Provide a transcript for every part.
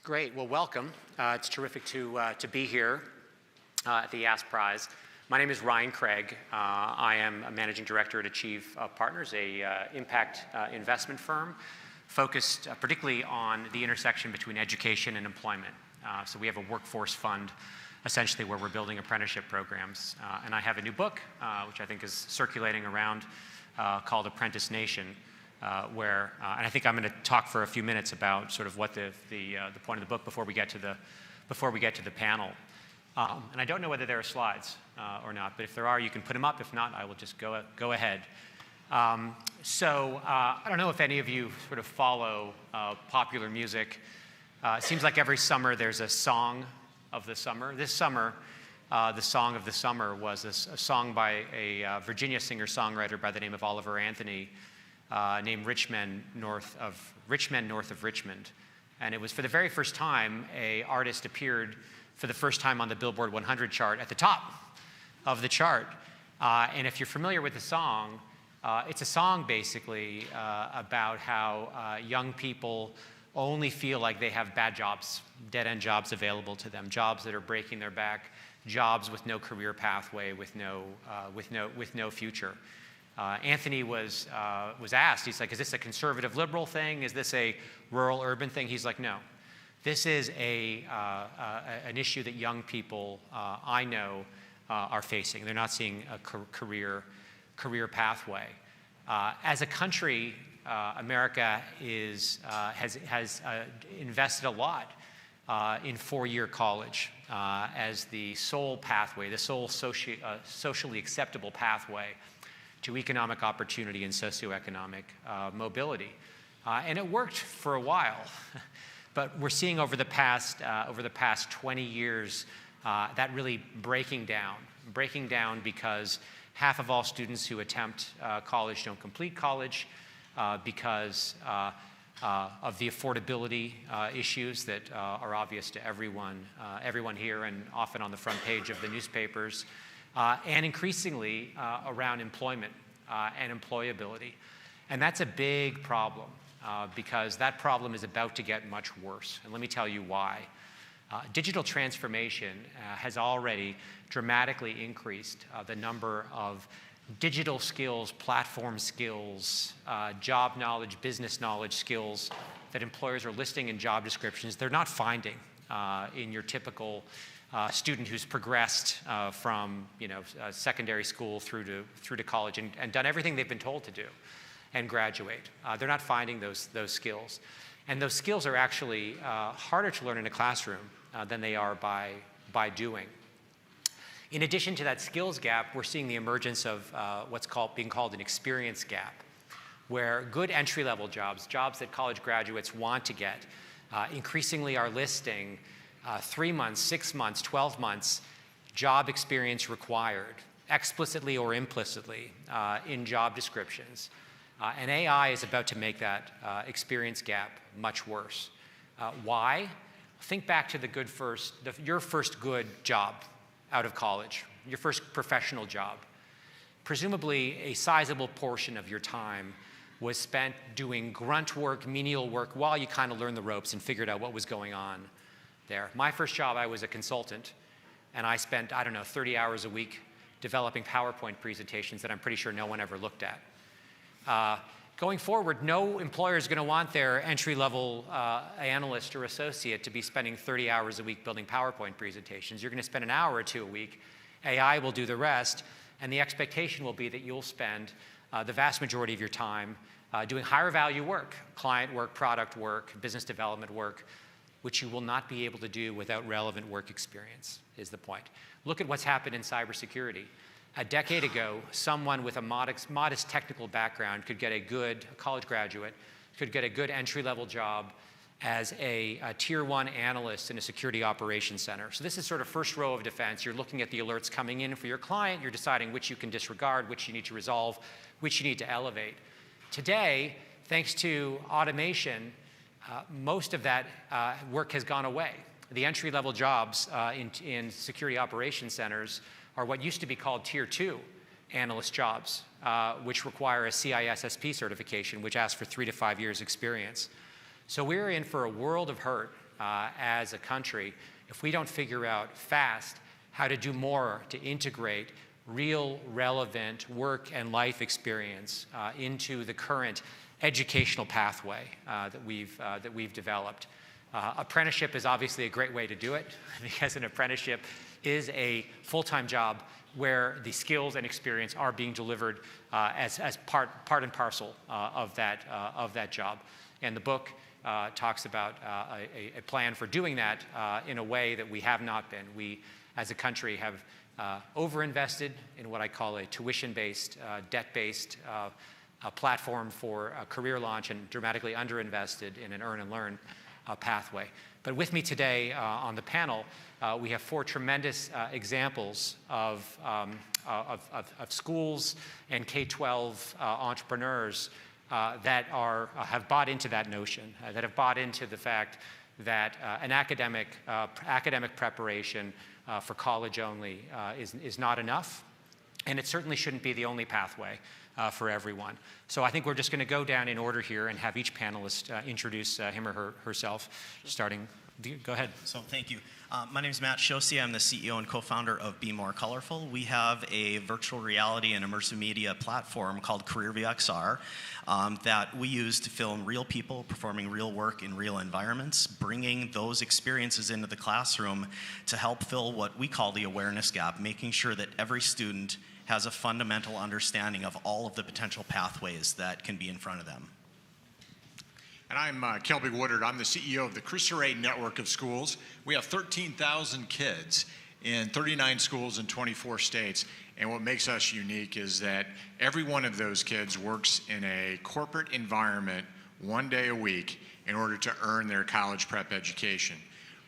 Great. Well, welcome. It's terrific to be here at the Yass Prize. My name is Ryan Craig. I am a managing director at Achieve Partners, a impact investment firm focused particularly on the intersection between education and employment. So we have a workforce fund, essentially, where we're building apprenticeship programs. And I have a new book, which I think is circulating around, called Apprentice Nation. And I think I'm going to talk for a few minutes about sort of what the point of the book before we get to the panel. And I don't know whether there are slides or not, but if there are, you can put them up. If not, I will just go ahead. I don't know if any of you sort of follow popular music. It seems like every summer there's a song of the summer. This summer, the song of the summer was a song by a Virginia singer-songwriter by the name of Oliver Anthony, named Richmond North of Richmond. And it was for the very first time an artist appeared for the first time on the Billboard 100 chart at the top of the chart. And if you're familiar with the song, it's a song basically about how young people only feel like they have bad jobs, dead-end jobs available to them, jobs that are breaking their back, jobs with no career pathway, with no future. Anthony was asked, he's like, is this a conservative liberal thing? Is this a rural urban thing? He's like, no. This is an issue that young people I know are facing. They're not seeing a career pathway. As a country, America has invested a lot in four-year college as the sole pathway, the sole socially acceptable pathway to economic opportunity and socioeconomic mobility. And it worked for a while. But we're seeing over the past 20 years that really breaking down because half of all students who attempt college don't complete college because of the affordability issues that are obvious to everyone here and often on the front page of the newspapers, and increasingly around employment and employability. And that's a big problem because that problem is about to get much worse. And let me tell you why. Digital transformation has already dramatically increased the number of digital skills, platform skills, job knowledge, business knowledge skills that employers are listing in job descriptions they're not finding in your typical student who's progressed from secondary school through to college and done everything they've been told to do and graduate. They're not finding those skills. And those skills are actually harder to learn in a classroom than they are by doing. In addition to that skills gap, we're seeing the emergence of what's being called an experience gap, where good entry-level jobs that college graduates want to get, increasingly are listing 3 months, 6 months, 12 months job experience required, explicitly or implicitly, in job descriptions. And AI is about to make that experience gap much worse. Why? Think back to your first good job out of college, your first professional job. Presumably, a sizable portion of your time was spent doing grunt work, menial work, while you kind of learned the ropes and figured out what was going on there. My first job, I was a consultant, and I spent, 30 hours a week developing PowerPoint presentations that I'm pretty sure no one ever looked at. Going forward, no employer is going to want their entry-level analyst or associate to be spending 30 hours a week building PowerPoint presentations. You're going to spend an hour or two a week. AI will do the rest, and the expectation will be that you'll spend the vast majority of your time doing higher value work, client work, product work, business development work, which you will not be able to do without relevant work experience, is the point. Look at what's happened in cybersecurity. A decade ago, someone with a modest technical background a college graduate, could get a good entry-level job as a tier 1 analyst in a security operations center. So this is sort of first row of defense. You're looking at the alerts coming in for your client. You're deciding which you can disregard, which you need to resolve, which you need to elevate. Today, thanks to automation, most of that work has gone away. The entry-level jobs in security operations centers are what used to be called tier 2 analyst jobs, which require a CISSP certification, which asks for 3 to 5 years experience. So we're in for a world of hurt as a country if we don't figure out fast how to do more to integrate real, relevant work and life experience into the current educational pathway that we've developed. Apprenticeship is obviously a great way to do it because an apprenticeship is a full-time job where the skills and experience are being delivered as part and parcel of that job. And the book talks about a plan for doing that in a way that we have not been. We, as a country, have overinvested in what I call a tuition-based, debt-based platform for career launch and dramatically underinvested in an earn and learn pathway. But with me today on the panel, we have four tremendous examples of schools and K-12 entrepreneurs that have bought into that notion, that have bought into the fact that an academic preparation for college only is not enough, and it certainly shouldn't be the only pathway for everyone. So I think we're just going to go down in order here and have each panelist introduce him or herself, starting. Go ahead. So thank you. My name is Matt Shosi. I'm the CEO and co-founder of Be More Colorful. We have a virtual reality and immersive media platform called CareerVXR that we use to film real people performing real work in real environments, bringing those experiences into the classroom to help fill what we call the awareness gap, making sure that every student has a fundamental understanding of all of the potential pathways that can be in front of them. And I'm Kelby Woodard. I'm the CEO of the Chris Array Network of Schools. We have 13,000 kids in 39 schools in 24 states. And what makes us unique is that every one of those kids works in a corporate environment 1 day a week in order to earn their college prep education.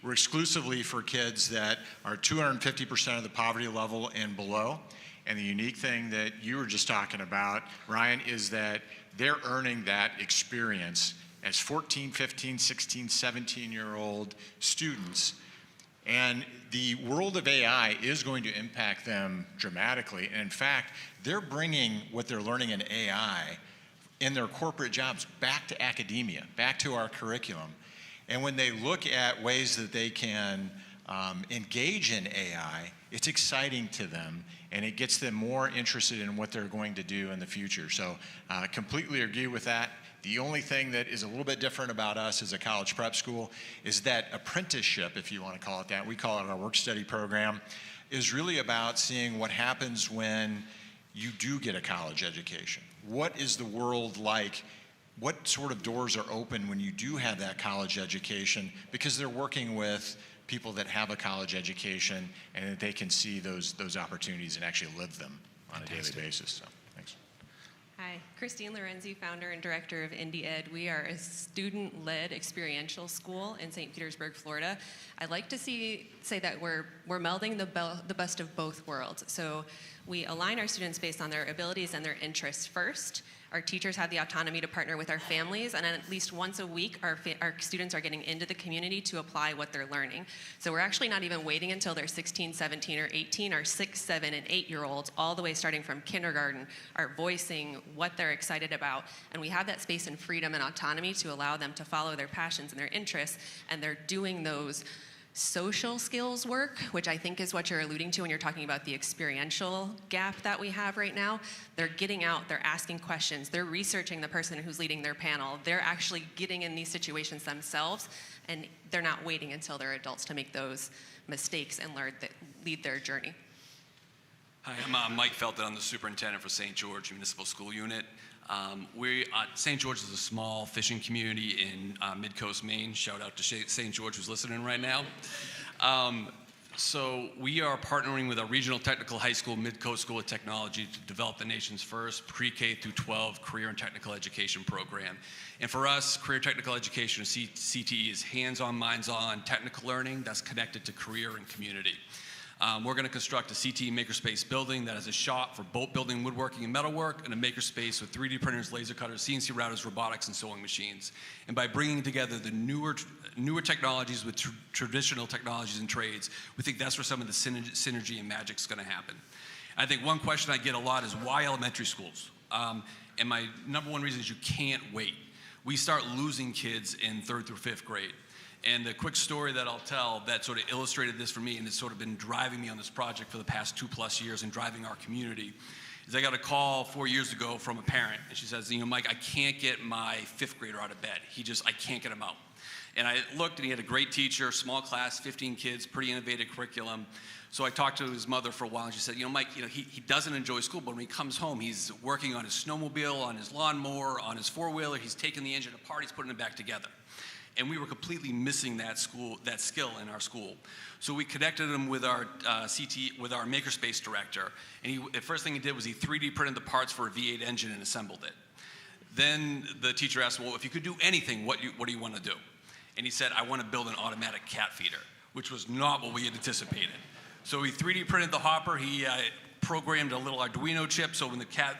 We're exclusively for kids that are 250% of the poverty level and below. And the unique thing that you were just talking about, Ryan, is that they're earning that experience as 14, 15, 16, 17-year-old students. And the world of AI is going to impact them dramatically. And in fact, they're bringing what they're learning in AI in their corporate jobs back to academia, back to our curriculum. And when they look at ways that they can engage in AI, it's exciting to them, and it gets them more interested in what they're going to do in the future. So completely agree with that. The only thing that is a little bit different about us as a college prep school is that apprenticeship, if you want to call it that, we call it our work-study program, is really about seeing what happens when you do get a college education. What is the world like? What sort of doors are open when you do have that college education? Because they're working with people that have a college education and that they can see those opportunities and actually live them on a daily basis. So, thanks. Hi, Christine Lorenzi, founder and director of Indie Ed. We are a student-led experiential school in St. Petersburg, Florida. I'd like to say that we're melding the best of both worlds. So we align our students based on their abilities and their interests first. Our teachers have the autonomy to partner with our families, and at least once a week, our students are getting into the community to apply what they're learning. So we're actually not even waiting until they're 16, 17, or 18. Our 6, 7, and 8-year-olds, all the way starting from kindergarten, are voicing what they're excited about. And we have that space and freedom and autonomy to allow them to follow their passions and their interests, and they're doing those social skills work, which I think is what you're alluding to when you're talking about the experiential gap that we have right now. They're getting out, they're asking questions, they're researching the person who's leading their panel, they're actually getting in these situations themselves, and they're not waiting until they're adults to make those mistakes and lead their journey. Hi, I'm Mike Felton. I'm the superintendent for St. George Municipal School Unit. St. George is a small fishing community in Mid-Coast, Maine. Shout out to St. George who's listening right now. So we are partnering with a regional technical high school, Mid-Coast School of Technology, to develop the nation's first pre-K through 12 career and technical education program. And for us, career technical education, or CTE, is hands-on, minds-on technical learning that's connected to career and community. We're going to construct a CTE makerspace building that has a shop for boat building, woodworking, and metalwork, and a makerspace with 3D printers, laser cutters, CNC routers, robotics, and sewing machines. And by bringing together the newer technologies with traditional technologies and trades, we think that's where some of the synergy and magic is going to happen. I think one question I get a lot is why elementary schools? And my number one reason is you can't wait. we start losing kids in 3rd through 5th grade. And the quick story that I'll tell that sort of illustrated this for me, and it's sort of been driving me on this project for the past 2+ years and driving our community, is I got a call 4 years ago from a parent, and she says, Mike, I can't get my 5th grader out of bed. I can't get him out. And I looked, and he had a great teacher, small class, 15 kids, pretty innovative curriculum. So I talked to his mother for a while, and she said, Mike, he doesn't enjoy school, but when he comes home, he's working on his snowmobile, on his lawnmower, on his four-wheeler. He's taking the engine apart, he's putting it back together. And we were completely missing that skill in our school. So we connected him with our with our makerspace director. And the first thing he did was he 3D printed the parts for a V8 engine and assembled it. Then the teacher asked, well, if you could do anything, what do you want to do? And he said, I want to build an automatic cat feeder, which was not what we had anticipated. So he 3D printed the hopper. He programmed a little Arduino chip, so when the cat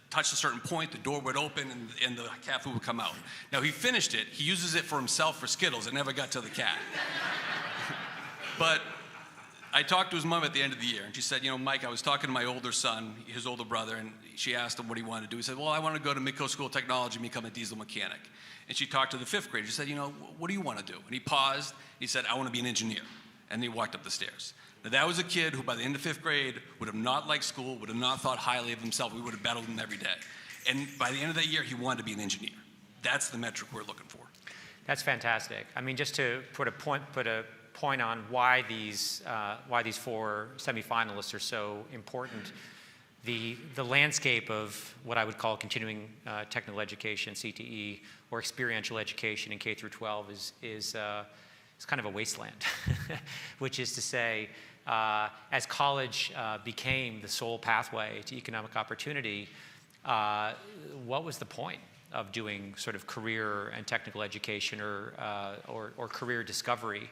touched a certain point, the door would open and the cat food would come out. Now he finished it. He uses it for himself for Skittles. It never got to the cat. But I talked to his mom at the end of the year, and she said, Mike, I was talking to my older son, his older brother, and she asked him what he wanted to do. He said, well, I want to go to Midco School of Technology and become a diesel mechanic. And she talked to the 5th grader. She said, what do you want to do? And he paused. He said, I want to be an engineer. And he walked up the stairs. Now, that was a kid who, by the end of 5th grade, would have not liked school, would have not thought highly of himself. We would have battled him every day. And by the end of that year, he wanted to be an engineer. That's the metric we're looking for. That's fantastic. I mean, just to put a point on why these 4 semifinalists are so important. The landscape of what I would call continuing technical education, CTE, or experiential education in K through 12 is kind of a wasteland, which is to say, as college became the sole pathway to economic opportunity, what was the point of doing sort of career and technical education or career discovery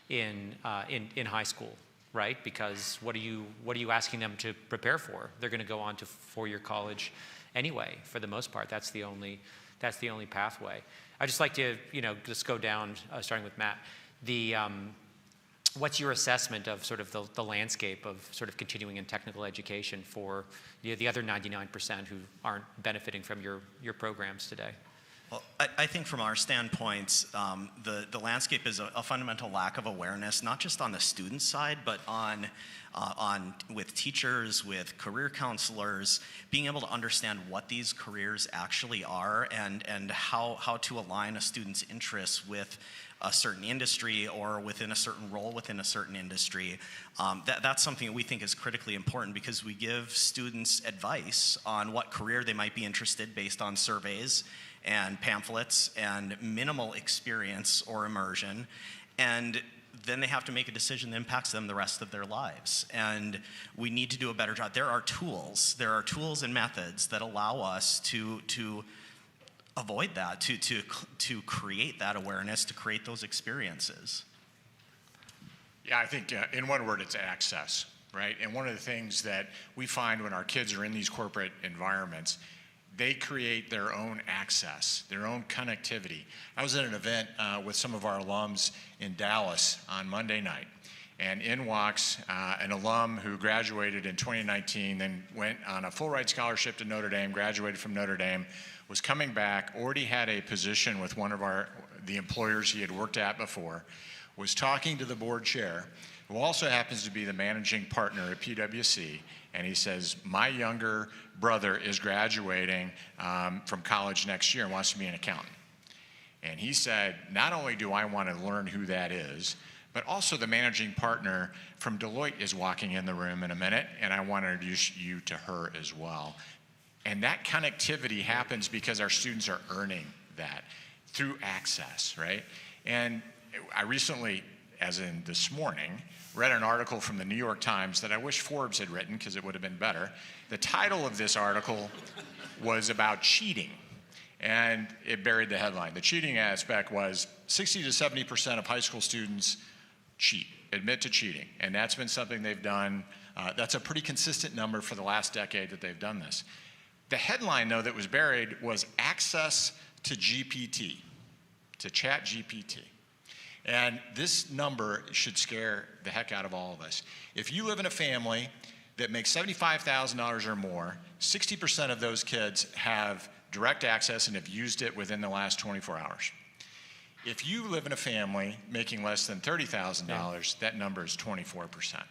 in high school? Right? Because what are you asking them to prepare for? They're going to go on to 4-year college anyway. For the most part, that's the only pathway. I'd just like to just go down, starting with Matt. What's your assessment of sort of the landscape of sort of continuing in technical education for the other 99% who aren't benefiting from your programs today? Well, I think from our standpoint, the landscape is a fundamental lack of awareness, not just on the student side, but on with teachers, with career counselors, being able to understand what these careers actually are and how to align a student's interests with a certain industry or within a certain role within a certain industry. That's something that we think is critically important because we give students advice on what career they might be interested based on surveys and pamphlets and minimal experience or immersion, and then they have to make a decision that impacts them the rest of their lives. And we need to do a better job. There are tools and methods that allow us to avoid that, to create that awareness, to create those experiences. Yeah, I think in one word, it's access, right? And one of the things that we find when our kids are in these corporate environments, they create their own access, their own connectivity. I was at an event with some of our alums in Dallas on Monday night, and in walks an alum who graduated in 2019, then went on a full ride scholarship to Notre Dame, graduated from Notre Dame, was coming back, already had a position with one of the employers he had worked at before, was talking to the board chair, who also happens to be the managing partner at PwC, and he says, my younger brother is graduating from college next year and wants to be an accountant. And he said, not only do I want to learn who that is, but also the managing partner from Deloitte is walking in the room in a minute, and I want to introduce you to her as well. And that connectivity happens because our students are earning that through access, right? And I recently, as in this morning, read an article from the New York Times that I wish Forbes had written because it would have been better. The title of this article was about cheating, and it buried the headline. The cheating aspect was 60 to 70% of high school students cheat, admit to cheating, and that's been something they've done. That's a pretty consistent number for the last decade that they've done this. The headline, though, that was buried was access to GPT, to Chat GPT. And this number should scare the heck out of all of us. If you live in a family that makes $75,000 or more, 60% of those kids have direct access and have used it within the last 24 hours. If you live in a family making less than $30,000, that number is 24%.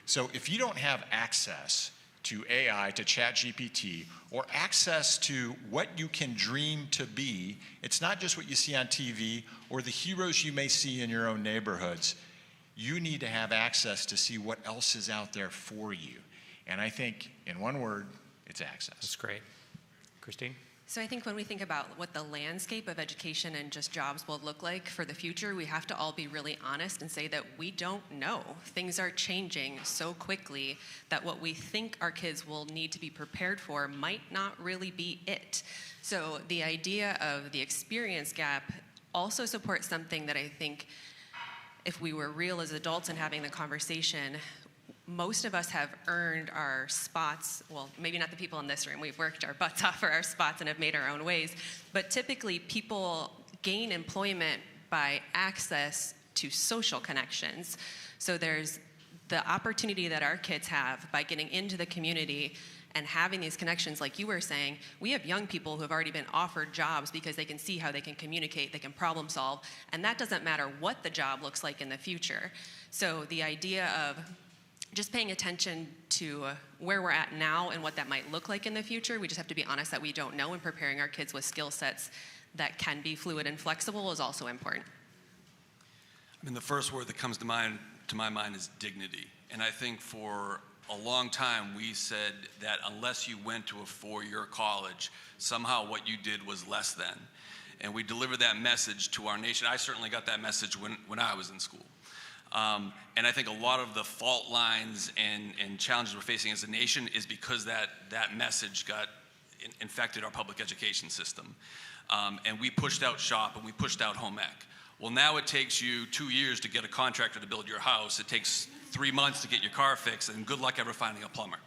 So if you don't have access to AI, to ChatGPT, or access to what you can dream to be, it's not just what you see on TV or the heroes you may see in your own neighborhoods. You need to have access to see what else is out there for you. And I think, in one word, it's access. That's great. Christine? So I think when we think about what the landscape of education and just jobs will look like for the future, we have to all be really honest and say that we don't know. Things are changing so quickly that what we think our kids will need to be prepared for might not really be it. So the idea of the experience gap also supports something that I think, if we were real as adults and having the conversation, most of us have earned our spots. Well, maybe not the people in this room. We've worked our butts off for our spots and have made our own ways. But typically, people gain employment by access to social connections. So there's the opportunity that our kids have by getting into the community and having these connections, like you were saying. We have young people who have already been offered jobs because they can see how they can communicate, they can problem solve, and that doesn't matter what the job looks like in the future. So the idea of just paying attention to where we're at now and what that might look like in the future. We just have to be honest that we don't know, and preparing our kids with skill sets that can be fluid and flexible is also important. I mean, the first word that comes to my mind is dignity. And I think for a long time we said that unless you went to a four-year college, somehow what you did was less than. And we delivered that message to our nation. I certainly got that message when I was in school. And I think a lot of the fault lines and challenges we're facing as a nation is because that message got infected our public education system. And we pushed out SHOP and we pushed out home ec. Well, now it takes you 2 years to get a contractor to build your house. It takes 3 months to get your car fixed, and good luck ever finding a plumber.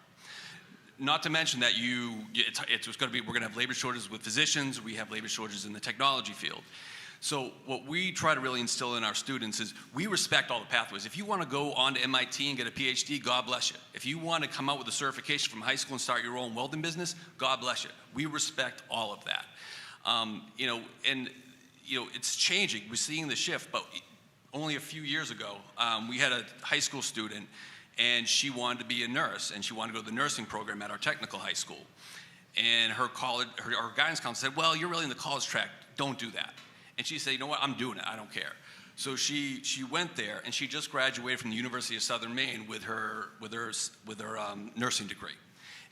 Not to mention that we're going to have labor shortages with physicians. We have labor shortages in the technology field. So what we try to really instill in our students is we respect all the pathways. If you want to go on to MIT and get a PhD, God bless you. If you want to come out with a certification from high school and start your own welding business, God bless you. We respect all of that. It's changing. We're seeing the shift, but only a few years ago, we had a high school student, and she wanted to be a nurse, and she wanted to go to the nursing program at our technical high school. And her guidance counselor said, well, you're really in the college track. Don't do that. And she said, you know what, I'm doing it, I don't care. So she went there, and she just graduated from the University of Southern Maine with her nursing degree,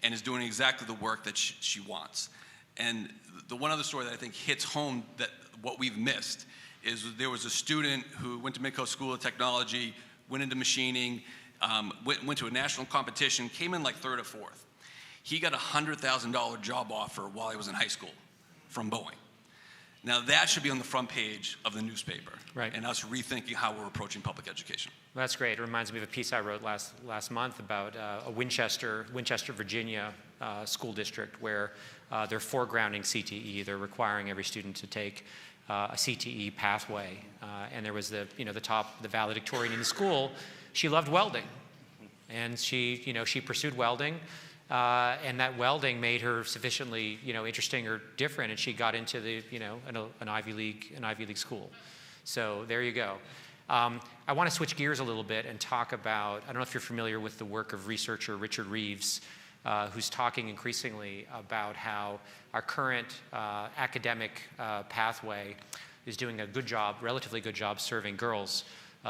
and is doing exactly the work that she wants. And the one other story that I think hits home that what we've missed is there was a student who went to Midcoast School of Technology, went into machining, went to a national competition, came in like third or fourth. He got a $100,000 job offer while he was in high school from Boeing. Now that should be on the front page of the newspaper, right, and us rethinking how we're approaching public education. That's great. It reminds me of a piece I wrote last month about a Winchester, Virginia school district where they're foregrounding CTE. They're requiring every student to take a CTE pathway, and there was the valedictorian in the school. She loved welding, and she pursued welding. And that welding made her sufficiently, interesting or different, and she got into an Ivy League school. So there you go. I want to switch gears a little bit and talk about, I don't know if you're familiar with the work of researcher Richard Reeves, who's talking increasingly about how our current academic pathway is doing a good job, relatively good job serving girls,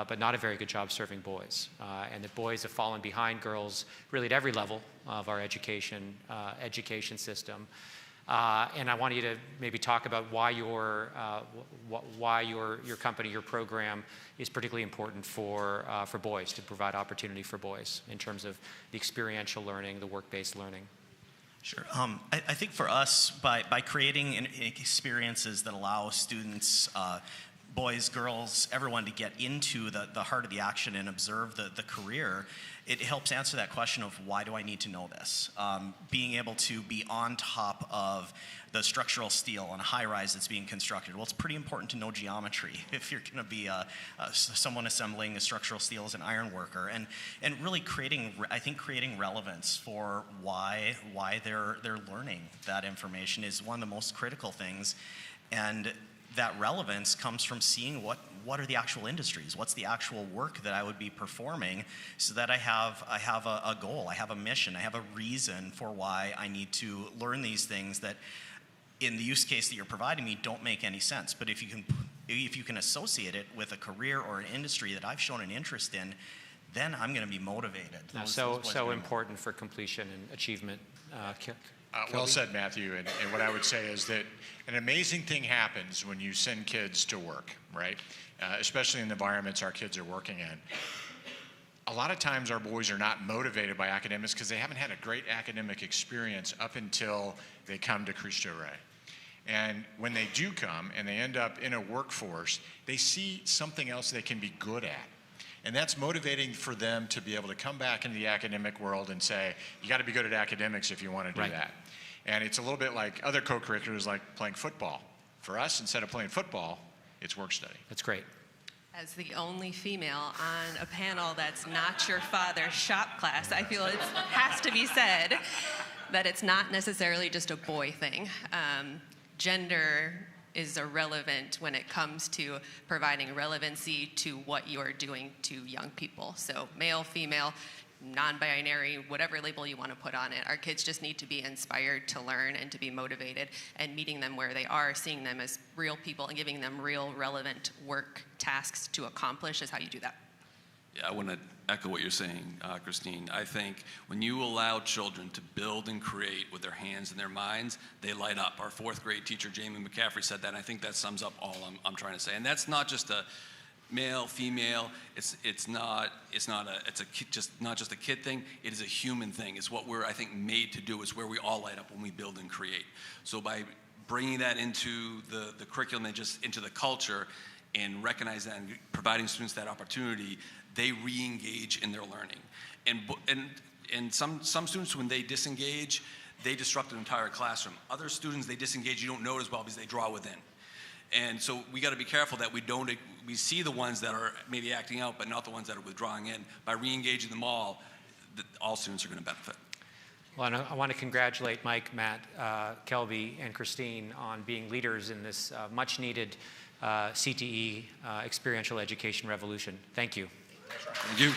but not a very good job serving boys. And that boys have fallen behind girls really at every level of our education system. And I want you to maybe talk about why your company, your program is particularly important for boys, to provide opportunity for boys in terms of the experiential learning, the work-based learning. Sure. I think for us, by creating experiences that allow students boys, girls, everyone to get into the heart of the action and observe the career, it helps answer that question of why do I need to know this? Being able to be on top of the structural steel on a high-rise that's being constructed. Well, it's pretty important to know geometry if you're going to be someone assembling a structural steel as an iron worker, and really creating relevance for why they're learning that information is one of the most critical things, and that relevance comes from seeing what are the actual industries, what's the actual work that I would be performing, so that I have a goal, I have a mission, I have a reason for why I need to learn these things that, in the use case that you're providing me, don't make any sense. But if you can associate it with a career or an industry that I've shown an interest in, then I'm going to be motivated. So important for completion and achievement. Well said, Matthew. And what I would say is that an amazing thing happens when you send kids to work, right? Especially in the environments our kids are working in. A lot of times our boys are not motivated by academics because they haven't had a great academic experience up until they come to Cristo Rey. And when they do come and they end up in a workforce, they see something else they can be good at. And that's motivating for them to be able to come back into the academic world and say, you got to be good at academics if you want to do that. And it's a little bit like other co-curriculars, like playing football. For us, instead of playing football, it's work study. That's great. As the only female on a panel that's not your father's shop class, I feel it has to be said that it's not necessarily just a boy thing. Gender is irrelevant when it comes to providing relevancy to what you're doing to young people. So male, female, non-binary, whatever label you want to put on it, our kids just need to be inspired to learn and to be motivated, and meeting them where they are, seeing them as real people and giving them real relevant work tasks to accomplish is how you do that. Yeah, I want to echo what you're saying, Christine. I think when you allow children to build and create with their hands and their minds, they light up. Our fourth grade teacher, Jamie McCaffrey, said that, and I think that sums up all I'm trying to say. And that's not just a male, female. It's not just a kid thing. It is a human thing. It's what we're, I think, made to do. It's where we all light up when we build and create. So by bringing that into the curriculum and just into the culture, and recognize that and providing students that opportunity, they re-engage in their learning. And some students, when they disengage, they disrupt an entire classroom. Other students, they disengage, you don't know as well because they draw within. And so we got to be careful that we see the ones that are maybe acting out, but not the ones that are withdrawing in. By re-engaging them all students are going to benefit. Well, I want to congratulate Mike, Matt, Kelby, and Christine on being leaders in this much-needed CTE experiential education revolution. Thank you. Thank you.